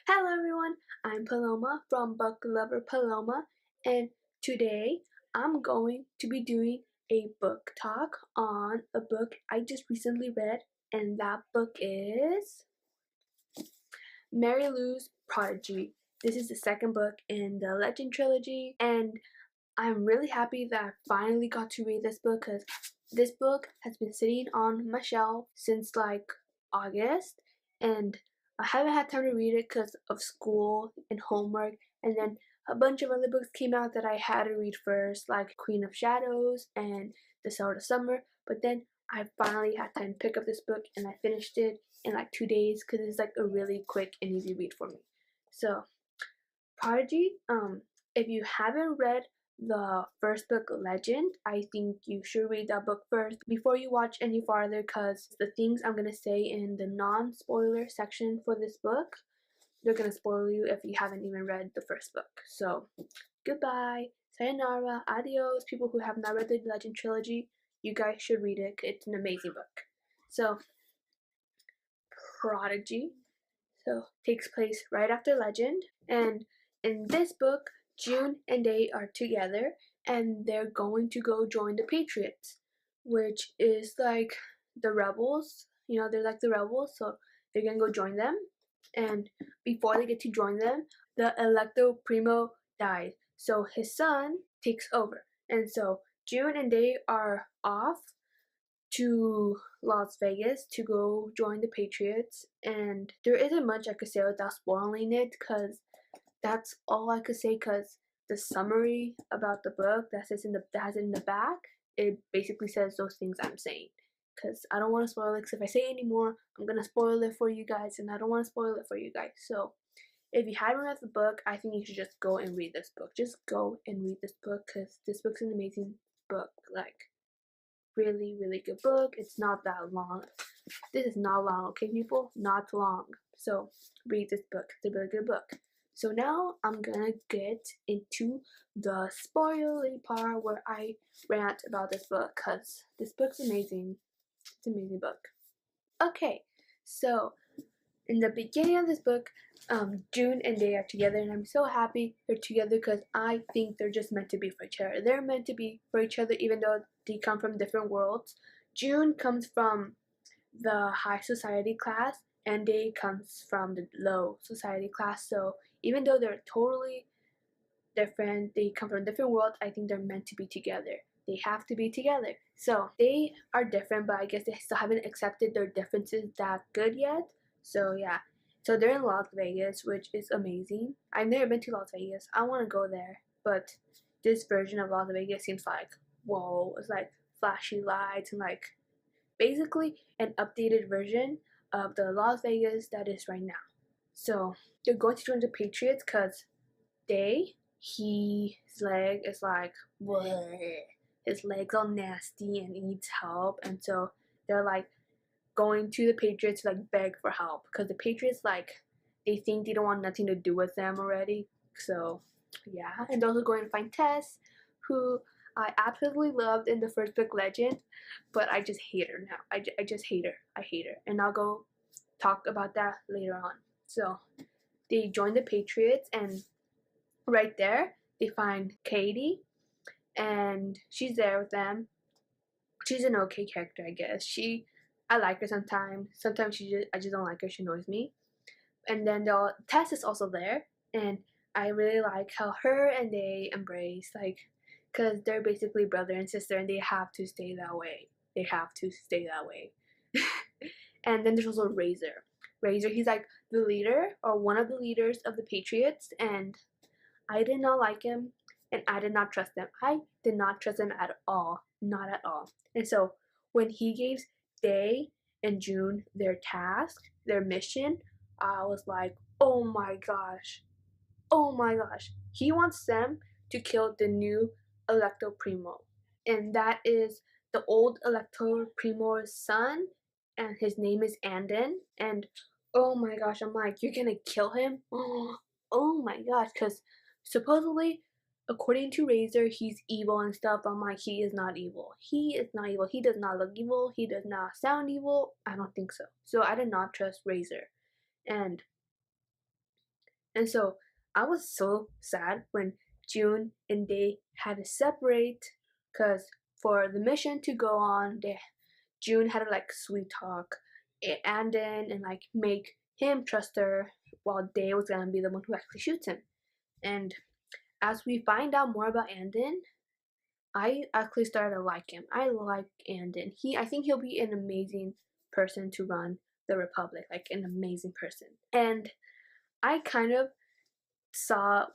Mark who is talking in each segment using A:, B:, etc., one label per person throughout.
A: Hello everyone, I'm Paloma from Book Lover Paloma, and today I'm going to be doing a book talk on a book I just recently read, and that book is Mary Lou's Prodigy. This is the second book in the Legend trilogy, and I'm really happy that I finally got to read this book because this book has been sitting on my shelf since like August, and I haven't had time to read it because of school and homework, and then a bunch of other books came out that I had to read first, like Queen of Shadows and The Sword of Summer, but then I finally had time to pick up this book and I finished it in like 2 days because it's like a really quick and easy read for me. So, Prodigy, if you haven't read the first book, Legend, I think you should read that book first before you watch any farther because the things I'm going to say in the non-spoiler section for this book, they're going to spoil you if you haven't even read the first book. So, goodbye, sayonara, adios, people who have not read the Legend trilogy. You guys should read it. It's an amazing book. So, Prodigy takes place right after Legend, and in this book, June and Day are together, and they're going to go join the Patriots, which is like the rebels. You know, they're like the rebels, so they're gonna go join them. And before they get to join them, the Electo Primo dies, so his son takes over, and so June and Day are off to Las Vegas to go join the Patriots, and there isn't much I could say without spoiling it because that's all I could say. Because the summary about the book that has it in the back, it basically says those things I'm saying. Because I don't want to spoil it. Because if I say any more, I'm gonna spoil it for you guys, and I don't want to spoil it for you guys. So if you haven't read the book, I think you should just go and read this book. Just go and read this book because this book's an amazing book. Like, really good book. It's not that long. This is not long, okay, people? Not long. So read this book. It's a really good book. So now I'm gonna get into the spoilery part where I rant about this book because this book's amazing. It's an amazing book. Okay, so in the beginning of this book, June and Day are together, and I'm so happy they're together because I think they're just meant to be for each other. They're meant to be for each other even though they come from different worlds. June comes from the high society class, and Day comes from the low society class. So even though they're totally different, they come from different worlds, I think they're meant to be together. They have to be together. So they are different, but I guess they still haven't accepted their differences that good yet. So yeah. So they're in Las Vegas, which is amazing. I've never been to Las Vegas. I want to go there, but this version of Las Vegas seems like, whoa, it's like flashy lights and like basically an updated version of the Las Vegas that is right now. So they're going to join the Patriots because his leg is like, bleh. His leg's all nasty and needs help, and so they're like going to the Patriots to like beg for help because the Patriots like they think they don't want nothing to do with them already. So yeah, and they're also going to find Tess, who I absolutely loved in the first book, Legend, but I just hate her now. I just hate her. I hate her, and I'll go talk about that later on. So they join the Patriots, and right there they find Katie, and she's there with them. She's an okay character, I guess. I like her sometimes. Sometimes I just don't like her. She annoys me. And then Tess is also there, and I really like how her and they embrace, like, cause they're basically brother and sister, and they have to stay that way. They have to stay that way. And then there's also Razor. Razor, he's like the leader or one of the leaders of the Patriots, and I did not like him, and I did not trust him. I did not trust him at all. Not at all. And so when he gave Day and June their task, their mission, I was like, oh my gosh. Oh my gosh. He wants them to kill the new Electo Primo. And that is the old Electo Primo's son, and his name is Andon. And oh my gosh, I'm like, you're gonna kill him? Oh my gosh, because supposedly, according to Razor, he's evil and stuff. I'm like, he is not evil. He is not evil. He does not look evil. He does not sound evil. I don't think so. So I did not trust Razor. And And so I was so sad when June and Day had to separate, because for the mission to go on, June had to like sweet talk Andon and like make him trust her, while Day was gonna be the one who actually shoots him. And as we find out more about Andon, I actually started to like him. I like Andon. I think he'll be an amazing person to run the Republic, like an amazing person. And I kind of saw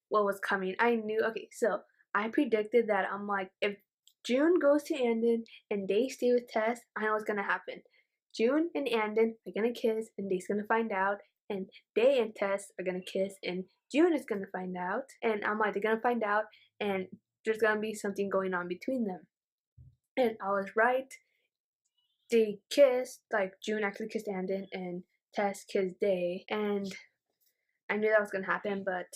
A: what was coming. I knew, okay, so I predicted that I'm like, if June goes to Andon and they stay with Tess, I know what's gonna happen. June and Andon are gonna kiss and Day's gonna find out, and Day and Tess are gonna kiss and June is gonna find out, and I'm like, they're gonna find out and there's gonna be something going on between them. And I was right. They kissed, like June actually kissed Andon and Tess kissed Day, and I knew that was gonna happen, but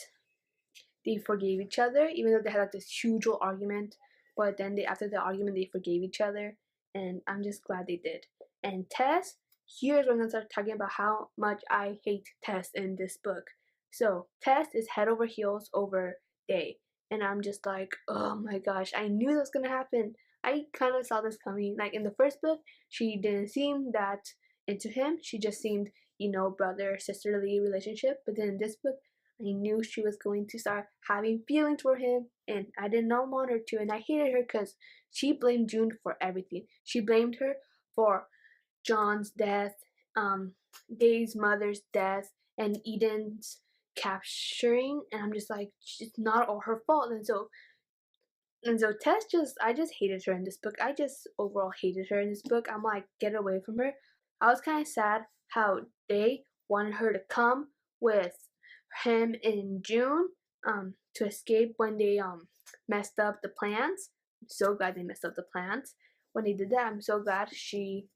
A: they forgave each other, even though they had like this huge old argument. But then after the argument, they forgave each other, and I'm just glad they did. And Tess, here's when I'm gonna start talking about how much I hate Tess in this book. So Tess is head over heels over Day, and I'm just like, oh my gosh, I knew that was gonna happen. I kind of saw this coming. Like in the first book, she didn't seem that into him. She just seemed, brother sisterly relationship. But then in this book, I knew she was going to start having feelings for him, and I did not want her to, and I hated her because she blamed June for everything. She blamed her for John's death, Day's mother's death, and Eden's capturing, and I'm just like, it's not all her fault. And so Tess I just hated her in this book. I just overall hated her in this book. I'm like, get away from her. I was kind of sad how they wanted her to come with him in June, to escape when they messed up the plans. I'm so glad they messed up the plans. When they did that, I'm so glad she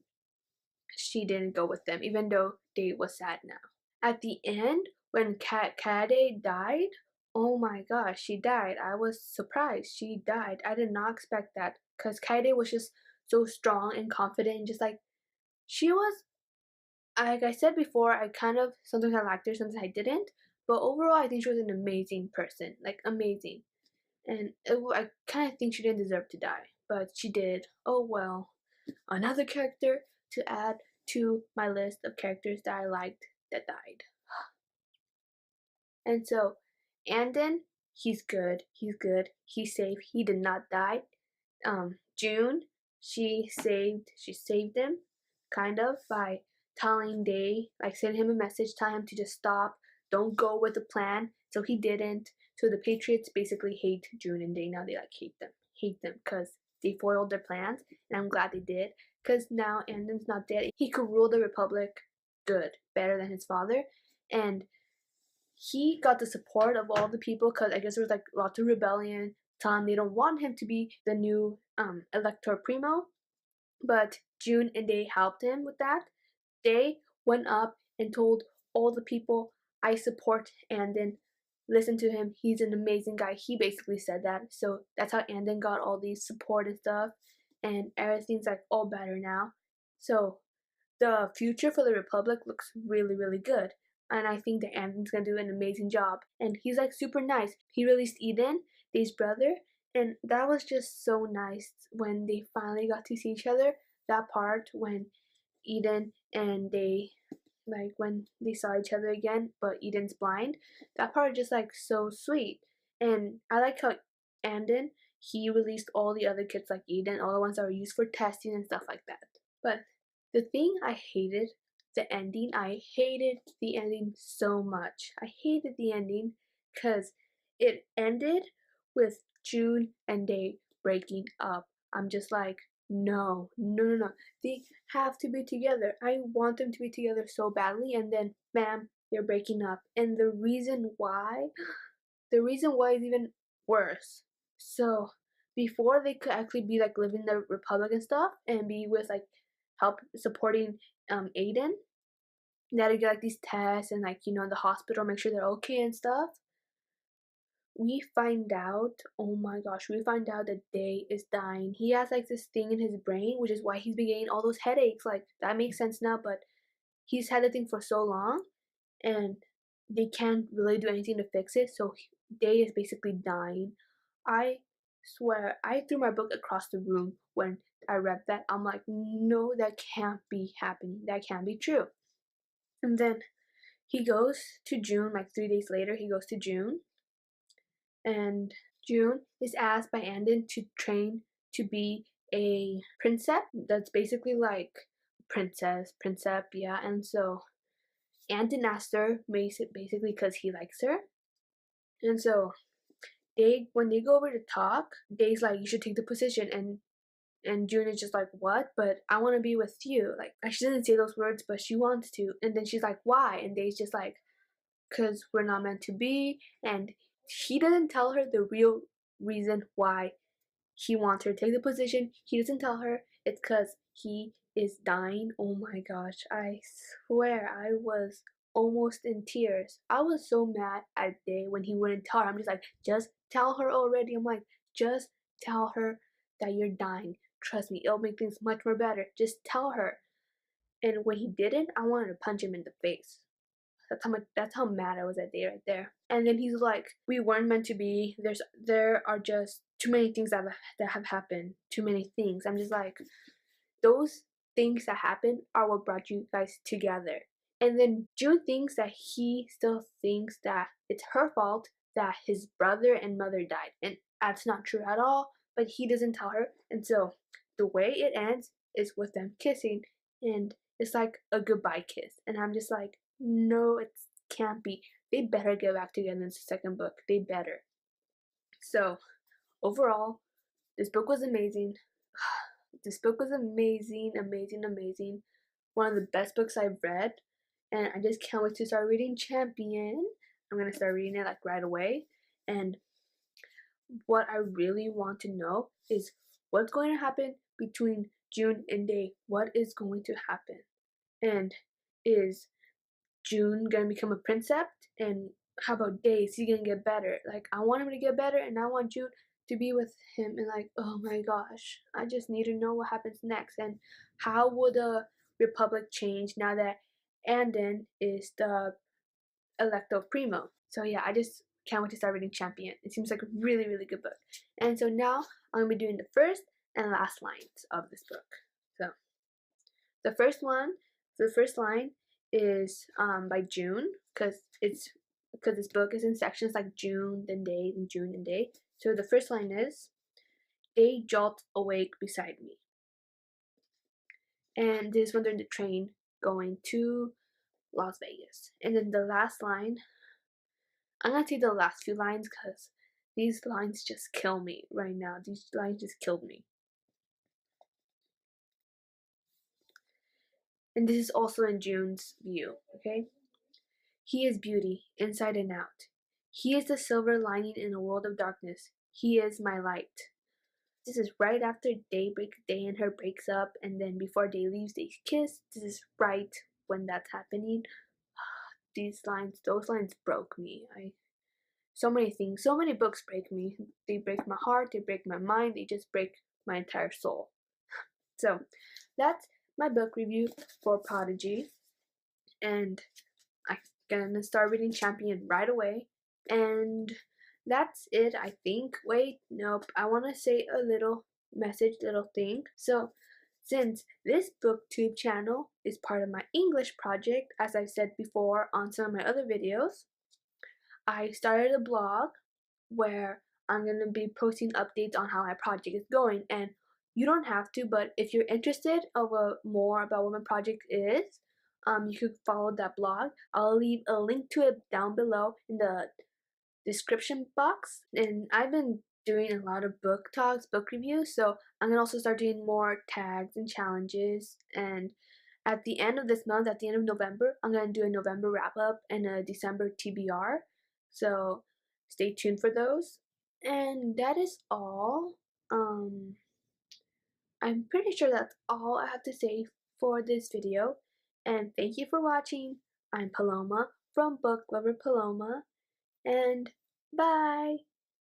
A: didn't go with them, even though they was sad now. At the end, when Kade died, oh my gosh, she died. I was surprised she died. I did not expect that, because Kade was just so strong and confident, and just like she was. Like I said before, I kind of sometimes I liked her, sometimes I didn't. But overall, I think she was an amazing person, like amazing. And I kind of think she didn't deserve to die, but she did. Oh well, another character to add to my list of characters that I liked that died. And so, Andon, he's good. He's good. He's safe. He did not die. June, she saved him, kind of, by telling Day, like sending him a message, telling him to just stop, don't go with the plan. So he didn't. So the Patriots basically hate June and Day now. They like hate them because they foiled their plans, and I'm glad they did. Because now Andon's not dead. He could rule the Republic good, better than his father, and he got the support of all the people, because I guess there was like lots of rebellion telling they don't want him to be the new Elector Primo. But June and Day helped him with that. Day went up and told all the people, I support Andon. Listen to him. He's an amazing guy. He basically said that. So that's how Andon got all these support and stuff. And everything's like all better now. So the future for the Republic looks really, really good. And I think that Andon's gonna do an amazing job. And he's like super nice. He released Eden, Day's brother, and that was just so nice when they finally got to see each other. That part when Eden and Day, like when they saw each other again, but Eden's blind, that part was just like so sweet. And I like how Andon, he released all the other kids like Eden, all the ones that were used for testing and stuff like that. But the thing I hated, I hated the ending so much. I hated the ending because it ended with June and Day breaking up. I'm just like, no, no, no, no. They have to be together. I want them to be together so badly, and then bam, they're breaking up. And the reason why is even worse. So before they could actually be like living the Republic and stuff and be with like help supporting Aiden, they had to get like these tests and like the hospital, make sure they're okay and stuff. We find out, oh my gosh, we find out that Day is dying. He has like this thing in his brain, which is why he's been getting all those headaches. Like that makes sense now, but he's had the thing for so long, and they can't really do anything to fix it, so Day is basically dying. I swear, I threw my book across the room when I read that. I'm like, no, that can't be happening. That can't be true. And then he goes to June, like 3 days later, he goes to June, and June is asked by Andon to train to be a princess. That's basically like princess, yeah. And so Andon asked her basically because he likes her. And so when they go over to talk, Day's like, you should take the position, and June is just like, what? But I want to be with you. Like, she doesn't say those words, but she wants to. And then she's like, why? And Day's just like, because we're not meant to be. And he doesn't tell her the real reason why he wants her to take the position. He doesn't tell her it's because he is dying. Oh my gosh, I swear I was almost in tears. I was so mad at Day when he wouldn't tell her. I'm just like, just tell her already. I'm like, just tell her that you're dying. Trust me, it'll make things much more better. Just tell her. And when he didn't, I wanted to punch him in the face. That's how mad I was at Day right there. And then he's like, we weren't meant to be. There are just too many things that have happened. Too many things. I'm just like, those things that happened are what brought you guys together. And then June thinks that he still thinks that it's her fault that his brother and mother died. And that's not true at all, but he doesn't tell her. And so the way it ends is with them kissing, and it's like a goodbye kiss. And I'm just like, no, it can't be. They better get back together in the second book. They better. So overall, this book was amazing. This book was amazing, amazing, amazing. One of the best books I've read, and I just can't wait to start reading Champion. I'm gonna start reading it like right away. And what I really want to know is what's going to happen between June and Day. What is going to happen? And is June gonna become a princess? And how about Day? Is he gonna get better? Like, I want him to get better, and I want June to be with him. And like, oh my gosh, I just need to know what happens next. And how will the Republic change now that Andon is the Electo Primo? So yeah, I just can't wait to start reading Champion. It seems like a really, really good book. And so now I'm gonna be doing the first and last lines of this book. So the first line is by June, because this book is in sections like June, then Day, then June, and Day. So the first line is, Day jolts awake beside me. And this is when they're in the train going to Las Vegas. And then the last line, I'm gonna take the last few lines because these lines just kill me right now. These lines just killed me. And this is also in June's view, okay? He is beauty, inside and out. He is the silver lining in a world of darkness. He is my light. This is right after Day and her breaks up, and then before Day leaves, they kiss. This is right when that's happening. Those lines broke me. So many things, so many books break me. They break my heart, they break my mind, they just break my entire soul. So that's my book review for Prodigy, and I'm gonna start reading Champion right away. And that's it, I think. Wait, nope. I want to say a little thing. So, since this booktube channel is part of my English project, as I've said before on some of my other videos, I started a blog where I'm going to be posting updates on how my project is going. And you don't have to, but if you're interested more about what my project is, you could follow that blog. I'll leave a link to it down below in the description box. And I've been doing a lot of book talks, book reviews, so I'm gonna also start doing more tags and challenges. And at the end of this month, at the end of November, I'm gonna do a November wrap up and a December TBR. So stay tuned for those. And that is all. I'm pretty sure that's all I have to say for this video. And thank you for watching. I'm Paloma from Book Lover Paloma. And bye!